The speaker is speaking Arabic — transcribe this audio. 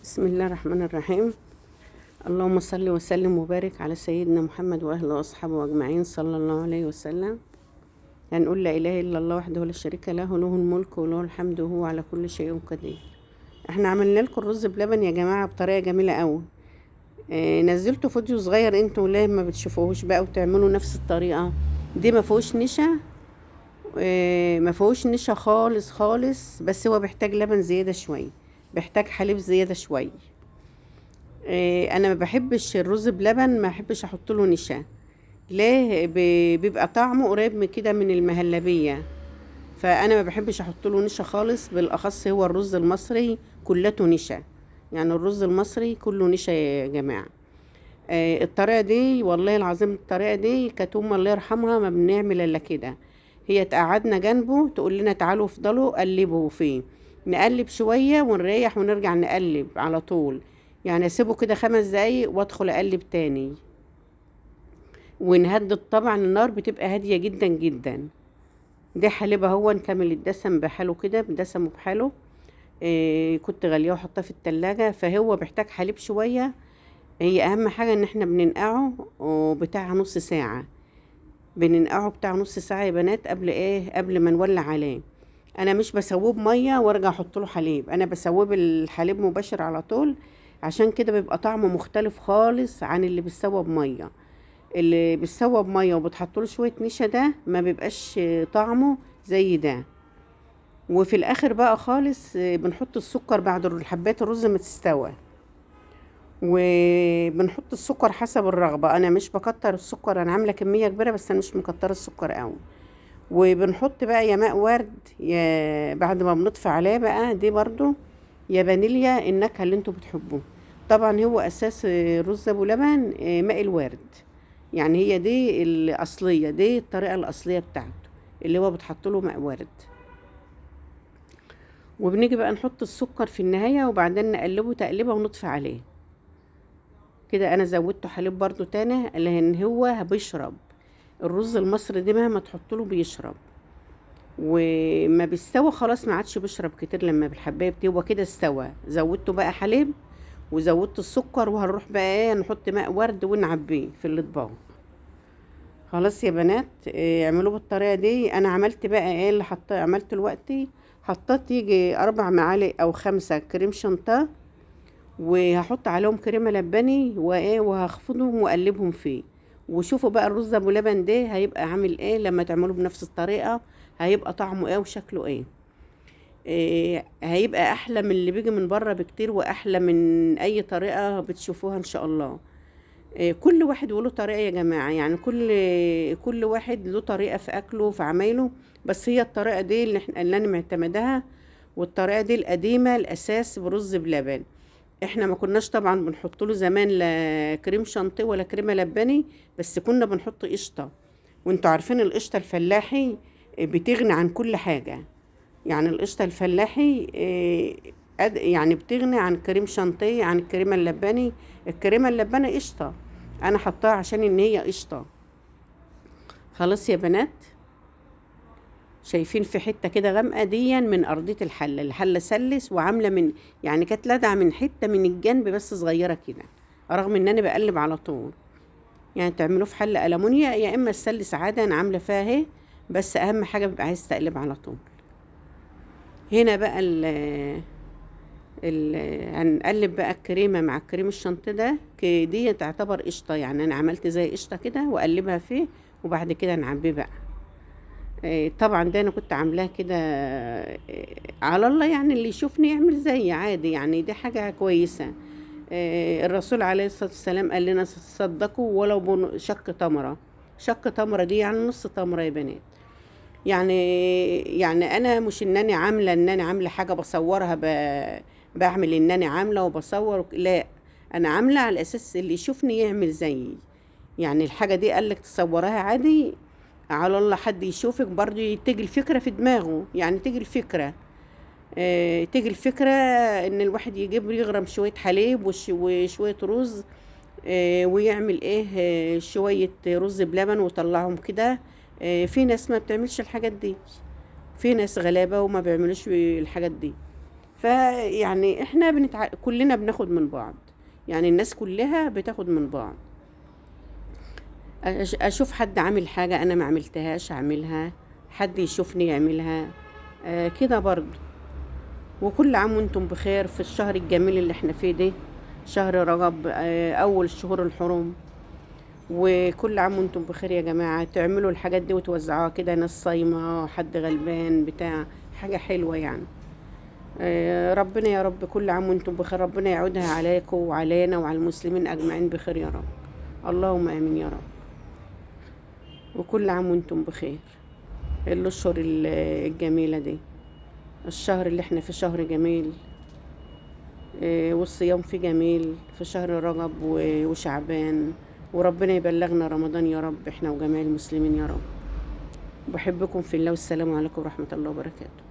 بسم الله الرحمن الرحيم. اللهم صل وسلم وبارك على سيدنا محمد واهله واصحابه اجمعين صلى الله عليه وسلم. هنقول لا اله الا الله وحده لا شريك له، له الملك وله الحمد وهو على كل شيء قدير. احنا عملنا لكم الرز بلبن يا جماعه بطريقه جميله قوي. نزلتوا فيديو صغير، انتوا ليه ما بتشوفوهوش بقى وتعملوا نفس الطريقه دي؟ ما فيهوش نشا. ما فيهوش نشا خالص خالص، بس هو بيحتاج لبن زياده شويه، بيحتاج حليب زياده شويه. انا ما بحبش الرز بلبن، ما بحبش احط له نشا. ليه؟ بيبقى طعمه قريب من كده من المهلبيه، فانا ما بحبش احط له نشا خالص. بالاخص هو الرز المصري كلته نشا، يعني الرز المصري كله نشا يا جماعه. الطريقه دي والله العظيم، الطريقه دي كانت امي الله يرحمها ما بنعمل الا كده. هي تقعدنا جنبه تقول لنا تعالوا افضلوا قلبوا فيه، نقلب شويه ونريح ونرجع نقلب على طول. يعني اسيبه كده 5 دقايق وادخل اقلب تاني، ونهدد طبعا النار بتبقى هاديه جدا جدا. ده حليبه هو نكمل الدسم بحاله كده، بدسمه بحاله. كنت غاليه وحطاه في التلاجة، فهو بيحتاج حليب شويه. هي اهم حاجه ان احنا بننقعه بتاع نص ساعه. بننقعه بتاع نص ساعه يا بنات، قبل ما نولع عليه. انا مش بسويه بميه وارجع احط له حليب، انا بسويه بالحليب مباشر على طول. عشان كده بيبقى طعمه مختلف خالص عن اللي بيتسوى بميه. اللي بيتسوى بميه وبتحط له شويه نشا ده ما بيبقاش طعمه زي ده. وفي الاخر بقى خالص بنحط السكر بعد حبات الرز ما تستوى. وبنحط السكر حسب الرغبة، انا مش بكتر السكر، انا عاملة كمية كبيرة بس انا مش مكترة السكر قوي. وبنحط بقى يا ماء ورد، يا بعد ما بنطفي عليه بقى دي برضو، يا فانيليا، النكهة اللي انتوا بتحبوه. طبعا هو اساس رز ابو لبن ماء الورد. يعني هي دي الاصلية، دي الطريقة الاصلية بتاعته، اللي هو بتحط له ماء ورد. وبنيجي بقى نحط السكر في النهاية، وبعدين نقلبه تقليبه ونطفي عليه. كده انا زودته حليب برضو تاني لان هو بيشرب. الرز المصري ده مهما تحط له بيشرب. وما بيستوى خلاص ما عادش بيشرب كتير، لما بالحبايه هو كده استوى. زودته بقى حليب وزودت السكر، وهنروح بقى نحط ماء ورد ونعبيه في الاطباق. خلاص يا بنات، اعملوه بالطريقه دي. انا عملت بقى اللي عملت دلوقتي، حطيت يجي 4 معالق او 5 كريم شانتاه، وهحط عليهم كريمه لباني وهخفضهم واقلبهم فيه. وشوفوا بقى الرز ابو لبن ده هيبقى عامل ايه لما تعملوه بنفس الطريقه، هيبقى طعمه ايه وشكله ايه. هيبقى احلى من اللي بيجي من بره بكتير، واحلى من اي طريقه بتشوفوها ان شاء الله. كل واحد وله طريقه يا جماعه، يعني كل واحد له طريقه في اكله وفي عمايله. بس هي الطريقه دي اللي انا معتمداها، والطريقه دي القديمه الاساس برز بلبن. احنا ما كناش طبعا بنحط له زمان لا كريم شانتيه ولا كريمه لباني، بس كنا بنحط قشطه. وانتوا عارفين القشطه الفلاحي بتغني عن كل حاجه. يعني القشطه الفلاحي يعني بتغني عن كريم شانتيه، عن الكريمه اللباني. الكريمه اللباني قشطه، انا حطاها عشان ان هي قشطه. خلاص يا بنات، شايفين في حته كده غامقه ديا من ارضيه الحله سلس وعامله من، يعني كانت لادعه من حته من الجنب بس صغيره كده، رغم ان انا بقلب على طول. يعني تعملوه في حله ألمونيا يا اما السلس عاده انا عامله فيها اهي. بس اهم حاجه بيبقى عايز تقلب على طول. هنا بقى ال هنقلب بقى الكريمه مع الكريم الشانتيه ده، دي تعتبر قشطه. يعني انا عملت زي قشطه كده واقلبها فيه، وبعد كده نعبيه بقى. طبعا ده انا كنت عاملاه كده على الله، يعني اللي يشوفني يعمل زي عادي، يعني دي حاجة كويسة. الرسول عليه الصلاة والسلام قال لنا صدقوا ولو شق تمرة. شق تمرة دي يعني نص تمرة يا بنات. يعني انا مش ان انا عامله حاجة بصورها بعمل ان انا عاملة وبصور، لا. انا عاملة على اساس اللي يشوفني يعمل زيي. يعني الحاجة دي قالك تصورها عادي على الله، حد يشوفك برضو تيجي الفكرة في دماغه، يعني تيجي الفكرة ان الواحد يجيب يغرم شوية حليب وشوية رز. ويعمل شوية رز بلبن وطلعهم كده. في ناس ما بتعملش الحاجات دي، في ناس غلابة وما بيعملوش الحاجات دي. فيعني احنا كلنا بناخد من بعض، يعني الناس كلها بتاخد من بعض. اشوف حد عامل حاجة انا ما عملتهاش اعملها، حد يشوفني يعملها، كده برضو. وكل عام وانتم بخير في الشهر الجميل اللي احنا فيه ده، شهر رجب، اول الشهور الحرم. وكل عام وانتم بخير يا جماعة، تعملوا الحاجات دي وتوزعوها كده، ناس صايمة، حد غلبان بتاع، حاجة حلوة يعني. ربنا يا رب كل عام وانتم بخير، ربنا يعودها عليكم وعلينا وعلى المسلمين اجمعين بخير يا رب، اللهم امين يا رب. وكل عام وانتم بخير. الاشهر الجميلة دي، الشهر اللي احنا فيه شهر جميل، والصيام فيه جميل في شهر رجب وشعبان. وربنا يبلغنا رمضان يا رب، احنا وجميع المسلمين يا رب. بحبكم في الله، والسلام عليكم ورحمة الله وبركاته.